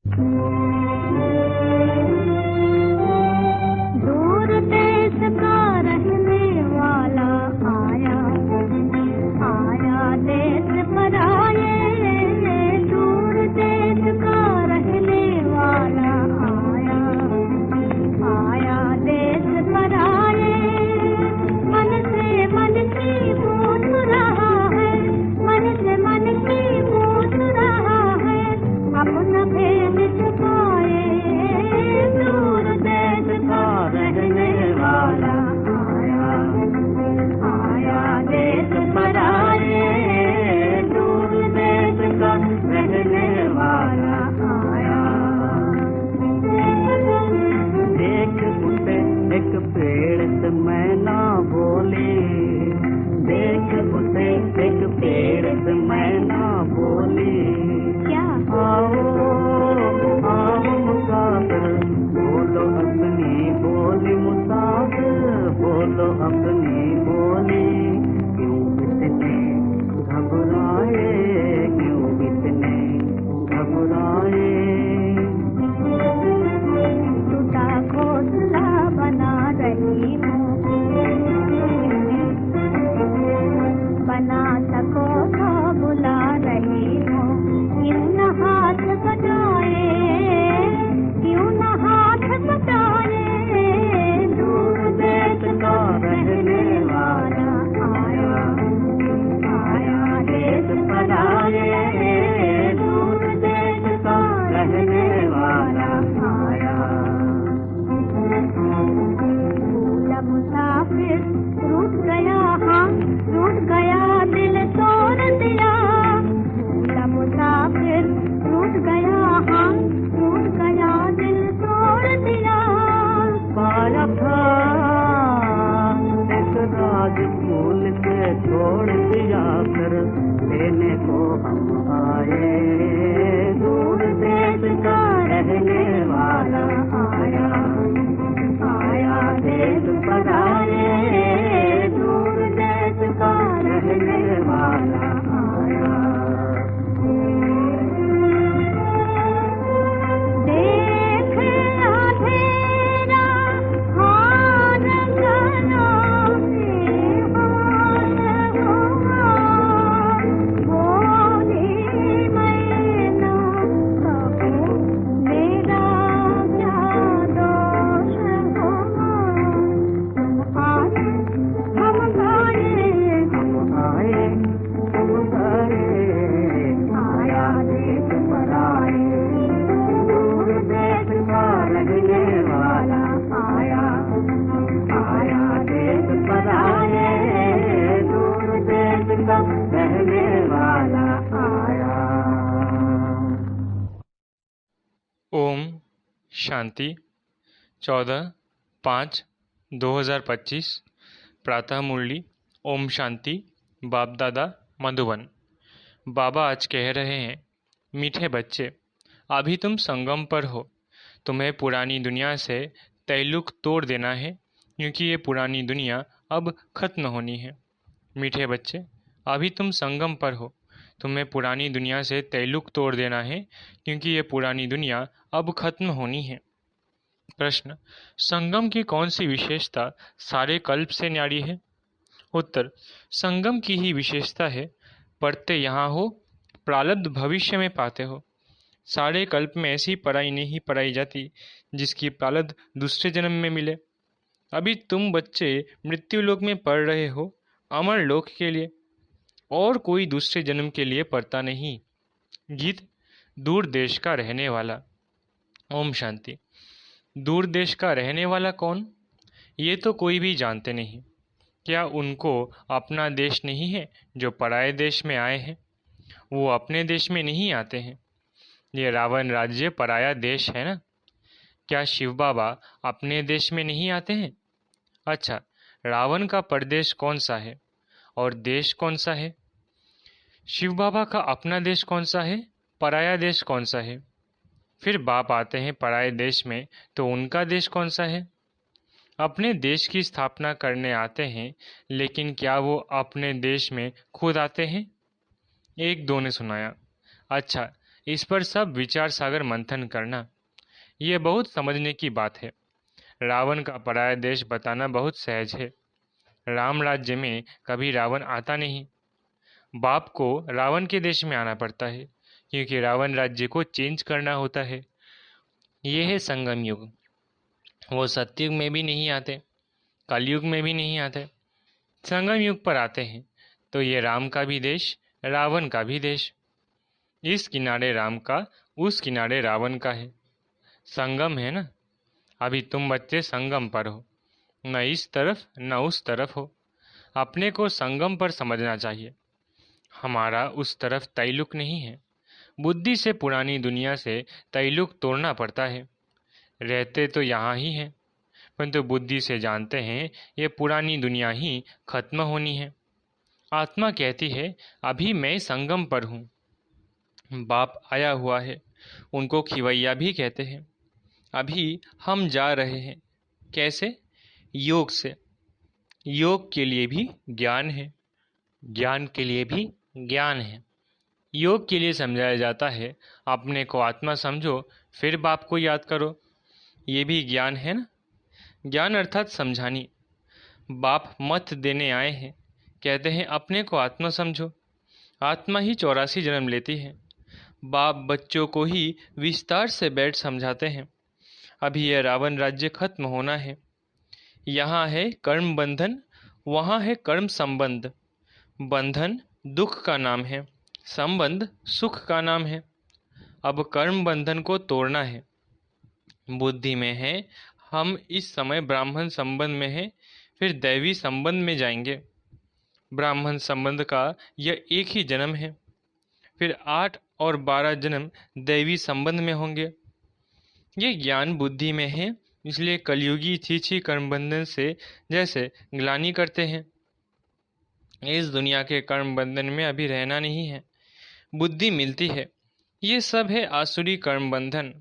दूर देश का रहने वाला आया, आया देश पर आए। दूर देश का रहने वाला आया, आया देश पर आए। मन से मन की पूछ रहा है, मन से मन की पूछ रहा है, अपना भेद छुपाए। दूर देश का रहने वाला आया, आया देश पर आए। दूर देश का रहने वाला आया। देख उसे एक पेड़ से मैना बोली, देख उसे एक पेड़ से मैना बोली। क्या आओ आओ मुसाफिर, बोलो अपनी बोली मुसाफिर, बोलो अपनी बोली। क्यों इतने घबराए, क्यों इतने घबराए। टूटा घोंसला बना रही हूँ, बना सको तो बुला रही हूँ। क्यों न हाथ बटाए, क्यों न हाथ बटाए। दूर देश का रहने वाला आया, आया देश पर आए। दूर देश का रहने वाला आया। भूला मुसाफिर रूठ गया, हाँ रूठ गया, दिल तोड़ दिया। भूला मुसाफिर रूठ गया, हाँ रूठ गया, दिल तोड़ दिया। पाया था एक राज फूल से छोड़ दिया, फिर लेने को हम आए। दूर देश का रहने वाला आया, आया देश पर आए। दूर देश का रहने वाला आया। देख अंधेरा हार गया, बेहोश हुआ। बोली मैना कहूँ, मेरा क्या दोष हुआ। तुम आए हम गाए, हम आए हम गए, आया देश पर आए। दूर देश का रहने वाला आया, आया देश पर आए। दूर देश का रहने वाला आया। ओम शांति 14/5/2025 प्रातः मुरली। ओम शांति। बाप दादा मधुबन। बाबा आज कह रहे हैं, मीठे बच्चे, अभी तुम संगम पर हो। तुम्हें पुरानी दुनिया से तल्लुक तोड़ देना है, क्योंकि ये पुरानी दुनिया अब खत्म होनी है। मीठे बच्चे, अभी तुम संगम पर हो। तुम्हें पुरानी दुनिया से तल्लुक तोड़ देना है, क्योंकि ये पुरानी दुनिया अब खत्म होनी है। प्रश्न, संगम की कौन सी विशेषता सारे कल्प से न्यारी है? उत्तर, संगम की ही विशेषता है, पढ़ते यहाँ हो, प्रारब्ध भविष्य में पाते हो। सारे कल्प में ऐसी पढ़ाई नहीं पढ़ाई जाती जिसकी प्रारब्ध दूसरे जन्म में मिले। अभी तुम बच्चे मृत्यु लोक में पढ़ रहे हो, अमर लोक के लिए, और कोई दूसरे जन्म के लिए पढ़ता नहीं। गीत, दूर देश का रहने वाला। ओम शांति। दूर देश का रहने वाला कौन? ये तो कोई भी जानते नहीं। क्या उनको अपना देश नहीं है जो पराये देश में आए हैं? वो अपने देश में नहीं आते हैं। ये रावण राज्य पराया देश है ना। क्या शिव बाबा अपने देश में नहीं आते हैं? अच्छा, रावण का परदेश कौन सा है और देश कौन सा है? शिव बाबा का अपना देश कौन सा है, पराया देश कौन सा है? फिर बाप आते हैं पराये देश में, तो उनका देश कौन सा है? अपने देश की स्थापना करने आते हैं, लेकिन क्या वो अपने देश में खुद आते हैं? एक दो ने सुनाया। अच्छा, इस पर सब विचार सागर मंथन करना, ये बहुत समझने की बात है। रावण का पराया देश बताना बहुत सहज है। राम राज्य में कभी रावण आता नहीं। बाप को रावण के देश में आना पड़ता है, क्योंकि रावण राज्य को चेंज करना होता है। ये है संगम युग। वो सतयुग में भी नहीं आते, कलयुग में भी नहीं आते, संगम युग पर आते हैं। तो ये राम का भी देश, रावण का भी देश। इस किनारे राम का, उस किनारे रावण का है। संगम है ना। अभी तुम बच्चे संगम पर हो, न इस तरफ न उस तरफ हो। अपने को संगम पर समझना चाहिए। हमारा उस तरफ तैलुक नहीं है। बुद्धि से पुरानी दुनिया से तैलुक तोड़ना पड़ता है। रहते तो यहाँ ही हैं, परंतु बुद्धि से जानते हैं ये पुरानी दुनिया ही खत्म होनी है। आत्मा कहती है अभी मैं संगम पर हूँ। बाप आया हुआ है, उनको खिवैया भी कहते हैं। अभी हम जा रहे हैं। कैसे? योग से। योग के लिए भी ज्ञान है, ज्ञान के लिए भी ज्ञान है। योग के लिए समझाया जाता है अपने को आत्मा समझो, फिर बाप को याद करो। ये भी ज्ञान है ना। ज्ञान अर्थात समझानी। बाप मत देने आए हैं, कहते हैं अपने को आत्मा समझो। आत्मा ही 84 जन्म लेती है। बाप बच्चों को ही विस्तार से बैठ समझाते हैं। अभी यह रावण राज्य खत्म होना है। यहाँ है कर्म बंधन, वहाँ है कर्म संबंध। बंधन दुख का नाम है, संबंध सुख का नाम है। अब कर्म बंधन को तोड़ना है। बुद्धि में है हम इस समय ब्राह्मण संबंध में हैं, फिर दैवी संबंध में जाएंगे। ब्राह्मण संबंध का यह एक ही जन्म है, फिर 8 और 12 जन्म दैवी संबंध में होंगे। ये ज्ञान बुद्धि में है, इसलिए कलयुगी छीछी कर्म बंधन से जैसे ग्लानि करते हैं। इस दुनिया के कर्म बंधन में अभी रहना नहीं है, बुद्धि मिलती है। ये सब है आसुरी कर्म बंधन।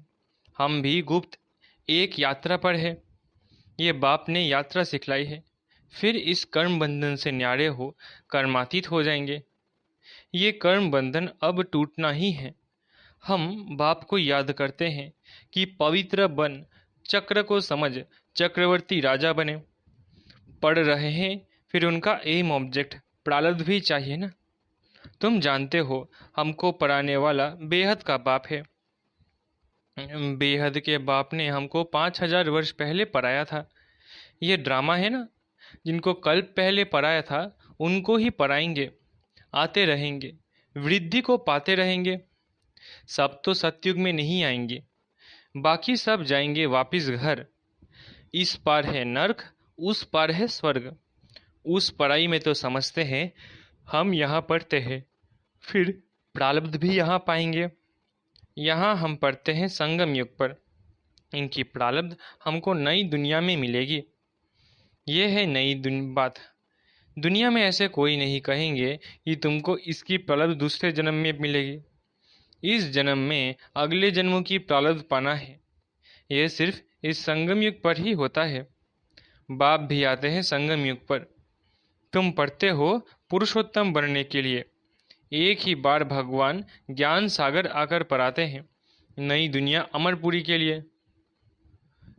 हम भी गुप्त एक यात्रा पर है। ये बाप ने यात्रा सिखलाई है। फिर इस कर्म बंधन से न्यारे हो कर्मातीत हो जाएंगे। ये कर्म बंधन अब टूटना ही है। हम बाप को याद करते हैं कि पवित्र बन, चक्र को समझ, चक्रवर्ती राजा बने। पढ़ रहे हैं, फिर उनका एम ऑब्जेक्ट प्रारब्ध भी चाहिए ना। तुम जानते हो हमको पढ़ाने वाला बेहद का बाप है। बेहद के बाप ने हमको 5000 वर्ष पहले पढ़ाया था। ये ड्रामा है ना। जिनको कल पहले पढ़ाया था उनको ही पढ़ाएंगे, आते रहेंगे, वृद्धि को पाते रहेंगे। सब तो सतयुग में नहीं आएंगे, बाकी सब जाएंगे वापिस घर। इस पार है नर्क, उस पार है स्वर्ग। उस पढ़ाई में तो समझते हैं हम यहाँ पढ़ते हैं, फिर प्रारब्ध भी यहाँ पाएंगे। यहाँ हम पढ़ते हैं संगम युग पर। इनकी प्रारब्ध हमको नई दुनिया में मिलेगी। ये है नई बात। दुनिया में ऐसे कोई नहीं कहेंगे कि तुमको इसकी प्रारब्ध दूसरे जन्म में मिलेगी। इस जन्म में अगले जन्मों की प्रारब्ध पाना है। यह सिर्फ इस संगम युग पर ही होता है। बाप भी आते हैं संगम युग पर। तुम पढ़ते हो पुरुषोत्तम बनने के लिए। एक ही बार भगवान ज्ञान सागर आकर पढ़ाते हैं नई दुनिया अमरपुरी के लिए।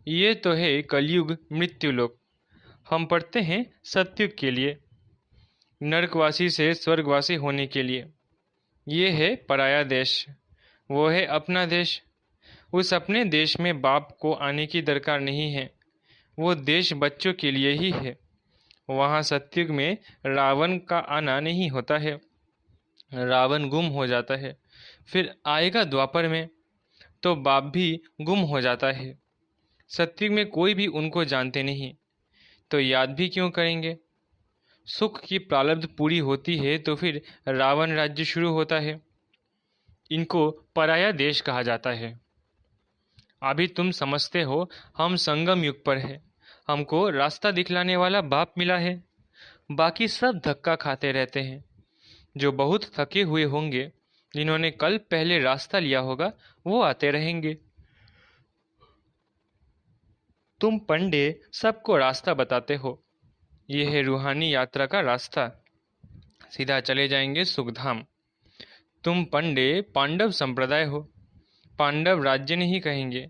ये तो है कलयुग मृत्युलोक। हम पढ़ते हैं सतयुग के लिए, नरकवासी से स्वर्गवासी होने के लिए। ये है पराया देश, वो है अपना देश। उस अपने देश में बाप को आने की दरकार नहीं है। वो देश बच्चों के लिए ही है। वहाँ सतयुग में रावण का आना नहीं होता है। रावण गुम हो जाता है। फिर आएगा द्वापर में तो बाप भी गुम हो जाता है। सतयुग में कोई भी उनको जानते नहीं, तो याद भी क्यों करेंगे। सुख की प्रारब्ध पूरी होती है तो फिर रावण राज्य शुरू होता है। इनको पराया देश कहा जाता है। अभी तुम समझते हो हम संगम युग पर है। हमको रास्ता दिखलाने वाला बाप मिला है। बाकी सब धक्का खाते रहते हैं। जो बहुत थके हुए होंगे, जिन्होंने कल पहले रास्ता लिया होगा, वो आते रहेंगे। तुम पंडे सबको रास्ता बताते हो। यह है रूहानी यात्रा का रास्ता। सीधा चले जाएंगे सुखधाम। तुम पंडे पांडव संप्रदाय हो। पांडव राज्य नहीं कहेंगे।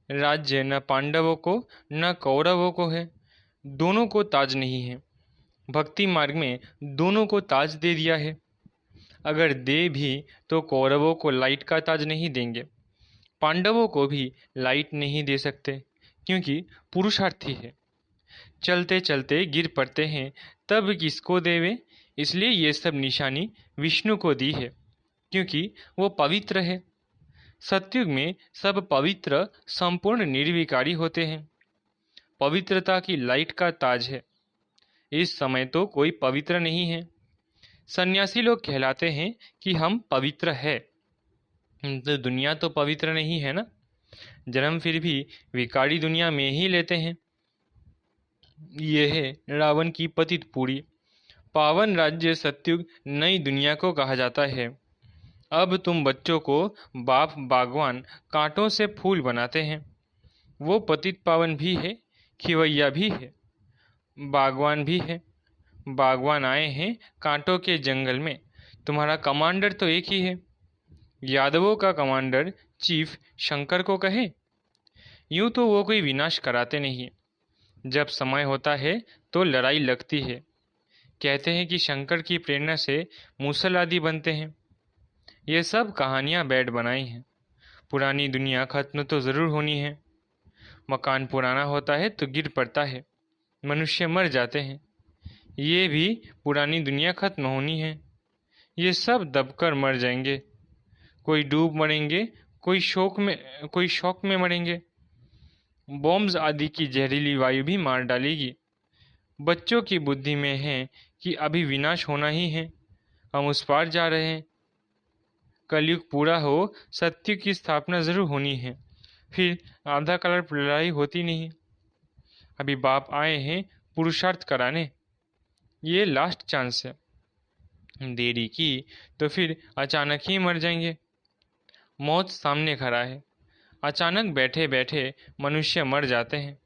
राज्य न पांडवों को न कौरवों को है। दोनों को ताज नहीं है। भक्ति मार्ग में दोनों को ताज दे दिया है। अगर दे भी तो कौरवों को लाइट का ताज नहीं देंगे। पांडवों को भी लाइट नहीं दे सकते, क्योंकि पुरुषार्थी है। चलते चलते गिर पड़ते हैं, तब किसको देवे? इसलिए ये सब निशानी विष्णु को दी है, क्योंकि वो पवित्र है। सतयुग में सब पवित्र संपूर्ण निर्विकारी होते हैं। पवित्रता की लाइट का ताज है। इस समय तो कोई पवित्र नहीं है। सन्यासी लोग कहलाते हैं कि हम पवित्र है, तो दुनिया तो पवित्र नहीं है ना। जन्म फिर भी विकारी दुनिया में ही लेते हैं। ये है रावण की पतित पूरी। पावन राज्य सतयुग नई दुनिया को कहा जाता है। अब तुम बच्चों को बाप बागवान कांटों से फूल बनाते हैं। वो पतित पावन भी है, खिवैया भी है, बागवान भी है। बागवान आए हैं कांटों के जंगल में। तुम्हारा कमांडर तो एक ही है। यादवों का कमांडर चीफ शंकर को कहे। यूं तो वो कोई विनाश कराते नहीं। जब समय होता है तो लड़ाई लगती है। कहते हैं कि शंकर की प्रेरणा से मूसल आदि बनते हैं। ये सब कहानियां बैठ बनाई हैं। पुरानी दुनिया खत्म तो ज़रूर होनी है। मकान पुराना होता है तो गिर पड़ता है, मनुष्य मर जाते हैं। ये भी पुरानी दुनिया खत्म होनी है। ये सब दबकर मर जाएंगे। कोई डूब मरेंगे, कोई शौक में मरेंगे। बॉम्ब्स आदि की जहरीली वायु भी मार डालेगी। बच्चों की बुद्धि में है कि अभी विनाश होना ही है, हम उस पार जा रहे हैं। कलयुग पूरा हो, सत्य की स्थापना जरूर होनी है, फिर आधा कलर लड़ाई होती नहीं। अभी बाप आए हैं पुरुषार्थ कराने। ये लास्ट चांस है। देरी की तो फिर अचानक ही मर जाएंगे। मौत सामने खड़ा है। अचानक बैठे बैठे मनुष्य मर जाते हैं।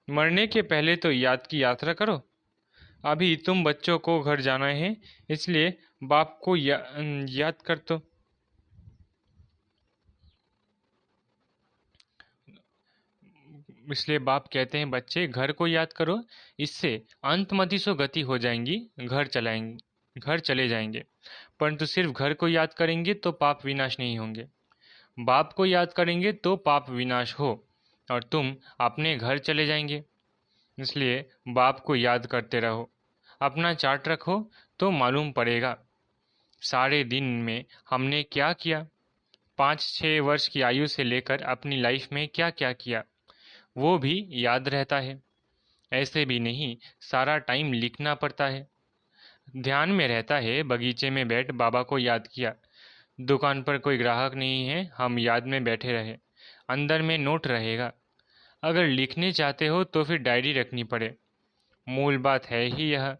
मरने के पहले तो याद की यात्रा करो। अभी तुम बच्चों को घर जाना है, इसलिए बाप को याद कर दो। इसलिए बाप कहते हैं बच्चे घर को याद करो, इससे अंतमति सो गति हो जाएंगी, घर चले जाएंगे। परंतु सिर्फ घर को याद करेंगे तो पाप विनाश नहीं होंगे। बाप को याद करेंगे तो पाप विनाश हो और तुम अपने घर चले जाएंगे। इसलिए बाप को याद करते रहो। अपना चार्ट रखो तो मालूम पड़ेगा सारे दिन में हमने क्या किया। 5-6 वर्ष की आयु से लेकर अपनी लाइफ में क्या क्या किया, वो भी याद रहता है। ऐसे भी नहीं, सारा टाइम लिखना पड़ता है। ध्यान में रहता है, बगीचे में बैठ बाबा को याद किया। दुकान पर कोई ग्राहक नहीं है, हम याद में बैठे रहे। अंदर में नोट रहेगा। अगर लिखने चाहते हो तो फिर डायरी रखनी पड़े। मूल बात है ही यह,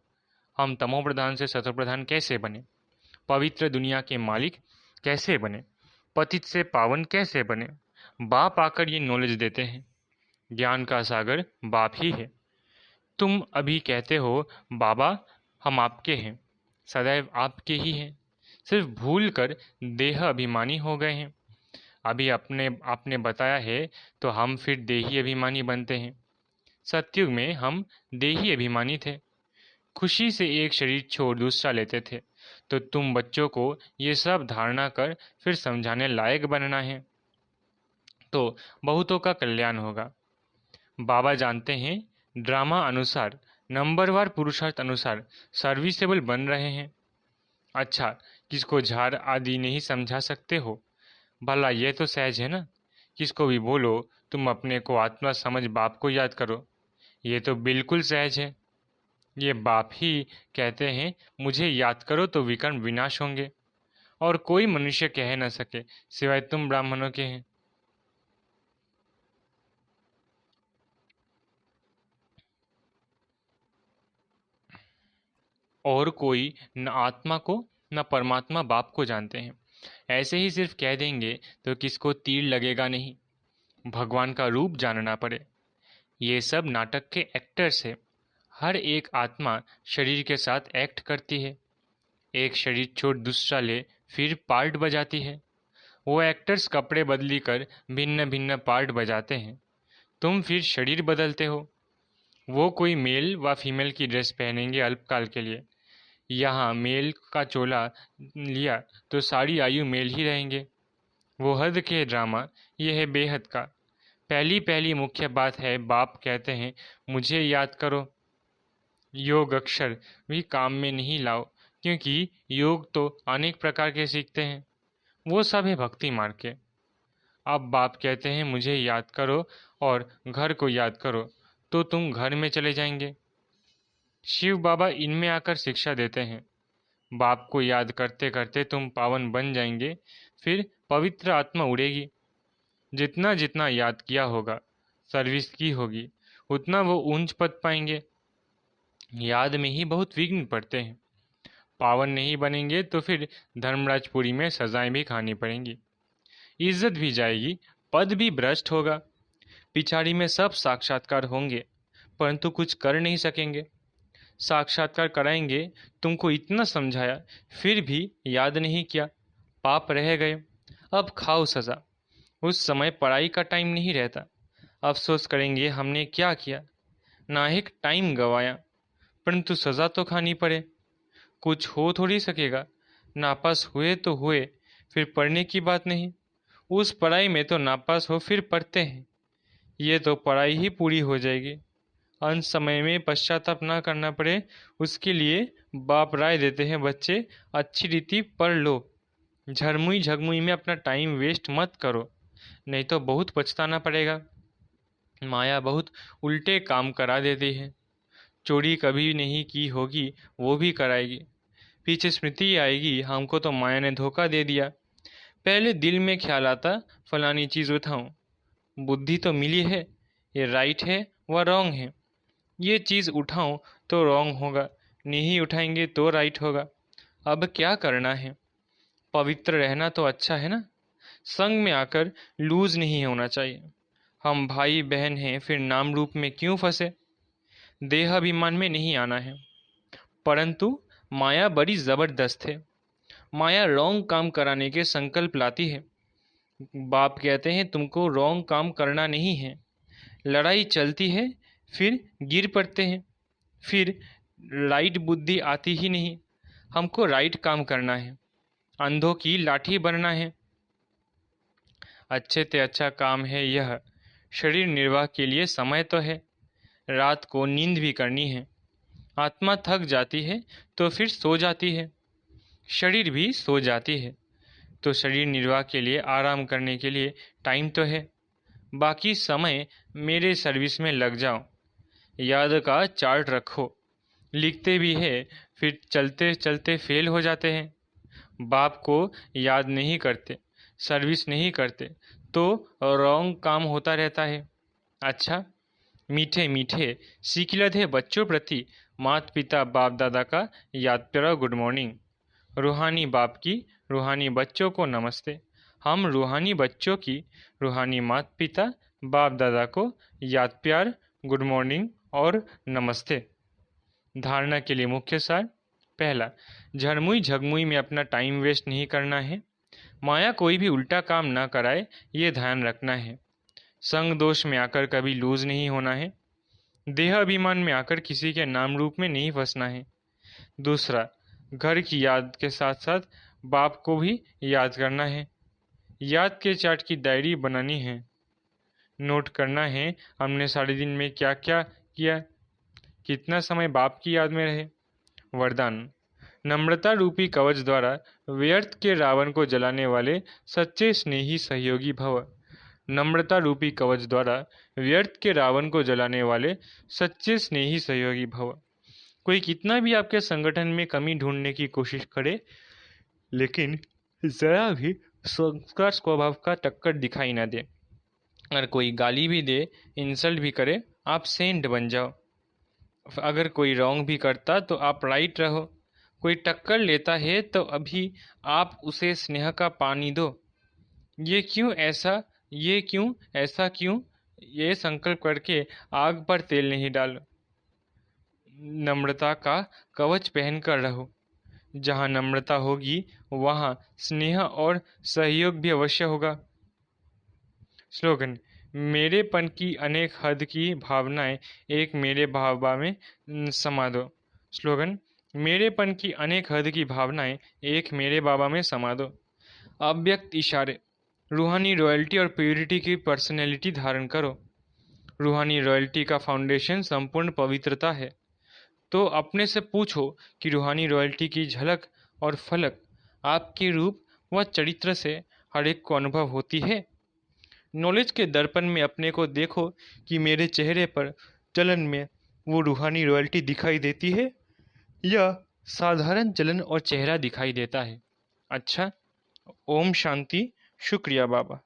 हम तमो प्रधान से सतो प्रधान कैसे बने, पवित्र दुनिया के मालिक कैसे बने, पतित से पावन कैसे बने। बाप आकर ये नॉलेज देते हैं। ज्ञान का सागर बाप ही है। तुम अभी कहते हो बाबा हम आपके हैं, सदैव आपके ही हैं। सिर्फ भूल कर देह अभिमानी हो गए हैं। अभी आपने बताया है तो हम फिर देही अभिमानी बनते हैं। सतयुग में हम देही अभिमानी थे, खुशी से एक शरीर छोड़ दूसरा लेते थे। तो तुम बच्चों को ये सब धारणा कर फिर समझाने लायक बनना है, तो बहुतों का कल्याण होगा। बाबा जानते हैं ड्रामा अनुसार, नंबरवार पुरुषार्थ अनुसार सर्विसेबल बन रहे हैं। अच्छा, किसको झाड़ आदि नहीं समझा सकते हो? भला यह तो सहज है ना। किसको भी बोलो तुम अपने को आत्मा समझ बाप को याद करो, ये तो बिल्कुल सहज है। ये बाप ही कहते हैं मुझे याद करो तो विकर्म विनाश होंगे, और कोई मनुष्य कह न सके सिवाय तुम ब्राह्मणों के हैं। और कोई न आत्मा को न परमात्मा बाप को जानते हैं। ऐसे ही सिर्फ कह देंगे तो किसको तीर लगेगा नहीं। भगवान का रूप जानना पड़े। ये सब नाटक के एक्टर्स है। हर एक आत्मा शरीर के साथ एक्ट करती है। एक शरीर छोड़ दूसरा ले फिर पार्ट बजाती है। वो एक्टर्स कपड़े बदली कर भिन्न भिन्न पार्ट बजाते हैं। तुम फिर शरीर बदलते हो। वो कोई मेल व फीमेल की ड्रेस पहनेंगे अल्पकाल के लिए। यहाँ मेल का चोला लिया तो सारी आयु मेल ही रहेंगे। वो हद के ड्रामा, ये है बेहद का। पहली पहली मुख्य बात है, बाप कहते हैं मुझे याद करो। योग अक्षर भी काम में नहीं लाओ, क्योंकि योग तो अनेक प्रकार के सीखते हैं, वो सब है भक्ति मार्ग के। अब बाप कहते हैं मुझे याद करो और घर को याद करो, तो तुम घर में चले जाएंगे। शिव बाबा इनमें आकर शिक्षा देते हैं। बाप को याद करते करते तुम पावन बन जाएंगे, फिर पवित्र आत्मा उड़ेगी। जितना जितना याद किया होगा, सर्विस की होगी, उतना वो ऊंच पद पाएंगे। याद में ही बहुत विघ्न पड़ते हैं। पावन नहीं बनेंगे तो फिर धर्मराजपुरी में सजाएं भी खानी पड़ेंगी, इज्जत भी जाएगी, पद भी भ्रष्ट होगा। पिछाड़ी में सब साक्षात्कार होंगे, परंतु कुछ कर नहीं सकेंगे। साक्षात्कार कराएंगे, तुमको इतना समझाया, फिर भी याद नहीं किया, पाप रह गए। अब खाओ सजा। उस समय पढ़ाई का टाइम नहीं रहता। अफसोस करेंगे हमने क्या किया, नाहिक टाइम गवाया, परंतु सजा तो खानी पड़े। कुछ हो थोड़ी सकेगा। नापास हुए तो हुए, फिर पढ़ने की बात नहीं। उस पढ़ाई में तो नापास हो फिर पढ़ते हैं, ये तो पढ़ाई ही पूरी हो जाएगी। अंत समय में पश्चाताप ना करना पड़े, उसके लिए बाप राय देते हैं बच्चे अच्छी रीति पढ़ लो। झरमुई झगमुई में अपना टाइम वेस्ट मत करो, नहीं तो बहुत पछताना पड़ेगा। माया बहुत उल्टे काम करा देती है। चोरी कभी नहीं की होगी, वो भी कराएगी। पीछे स्मृति आएगी, हमको तो माया ने धोखा दे दिया। पहले दिल में ख्याल आता फलानी चीज़ उठाऊं, बुद्धि तो मिली है, ये राइट है व रॉन्ग है। ये चीज़ उठाऊं तो रॉन्ग होगा, नहीं उठाएंगे तो राइट होगा। अब क्या करना है? पवित्र रहना तो अच्छा है ना। संग में आकर लूज नहीं होना चाहिए। हम भाई बहन हैं, फिर नाम रूप में क्यों फंसे? देह अभिमान में नहीं आना है। परंतु माया बड़ी जबरदस्त है। माया रॉन्ग काम कराने के संकल्प लाती है। बाप कहते हैं तुमको रॉन्ग काम करना नहीं है। लड़ाई चलती है, फिर गिर पड़ते हैं, फिर राइट बुद्धि आती ही नहीं। हमको राइट काम करना है, अंधों की लाठी बनना है। अच्छे से अच्छा काम है यह। शरीर निर्वाह के लिए समय तो है, रात को नींद भी करनी है। आत्मा थक जाती है तो फिर सो जाती है, शरीर भी सो जाती है, तो शरीर निर्वाह के लिए आराम करने के लिए टाइम तो है। बाकी समय मेरे सर्विस में लग जाओ। याद का चार्ट रखो। लिखते भी है, फिर चलते चलते फेल हो जाते हैं। बाप को याद नहीं करते, सर्विस नहीं करते, तो रॉन्ग काम होता रहता है। अच्छा, मीठे मीठे सीखलधे बच्चों प्रति माता पिता बाप दादा का याद प्यारा गुड मॉर्निंग। रूहानी बाप की रूहानी बच्चों को नमस्ते। हम रूहानी बच्चों की रूहानी माता पिता बाप दादा को याद प्यार गुड मॉर्निंग और नमस्ते। धारणा के लिए मुख्य सार। पहला, झरमुई झगमुई में अपना टाइम वेस्ट नहीं करना है। माया कोई भी उल्टा काम ना कराए, ये ध्यान रखना है। संग दोष में आकर कभी लूज नहीं होना है। देह अभिमान में आकर किसी के नाम रूप में नहीं फंसना है। दूसरा, घर की याद के साथ साथ बाप को भी याद करना है। याद के चार्ट की डायरी बनानी है। नोट करना है हमने सारे दिन में क्या क्या किया, कितना समय बाप की याद में रहे। वरदान, नम्रता रूपी कवच द्वारा व्यर्थ के रावण को जलाने वाले सच्चे स्नेही सहयोगी भव। नम्रता रूपी कवच द्वारा व्यर्थ के रावण को जलाने वाले सच्चे स्नेही सहयोगी भव। कोई कितना भी आपके संगठन में कमी ढूंढने की कोशिश करे, लेकिन जरा भी संस्कार स्वभाव का टक्कर दिखाई ना दे। अगर कोई गाली भी दे, इंसल्ट भी करे, आप सेंट बन जाओ। अगर कोई रॉन्ग भी करता तो आप राइट रहो। कोई टक्कर लेता है तो अभी आप उसे स्नेह का पानी दो। ये क्यों ऐसा, ये क्यों ऐसा, क्यों, ये संकल्प करके आग पर तेल नहीं डालो। नम्रता का कवच पहनकर रहो। जहाँ नम्रता होगी वहाँ स्नेह और सहयोग भी अवश्य होगा। स्लोगन: मेरेपन की अनेक हद की भावनाएं एक मेरे बाबा में समा दो। स्लोगन: मेरेपन की अनेक हद की भावनाएं एक मेरे बाबा में समा दो। अव्यक्त इशारे: रूहानी रॉयल्टी और प्योरिटी की पर्सनैलिटी धारण करो। रूहानी रॉयल्टी का फाउंडेशन संपूर्ण पवित्रता है। तो अपने से पूछो कि रूहानी रॉयल्टी की झलक और फलक आपके रूप व चरित्र से हर एक को अनुभव होती है। नॉलेज के दर्पण में अपने को देखो कि मेरे चेहरे पर चलन में वो रूहानी रॉयल्टी दिखाई देती है या साधारण चलन और चेहरा दिखाई देता है। अच्छा, ओम शांति। शुक्रिया बाबा।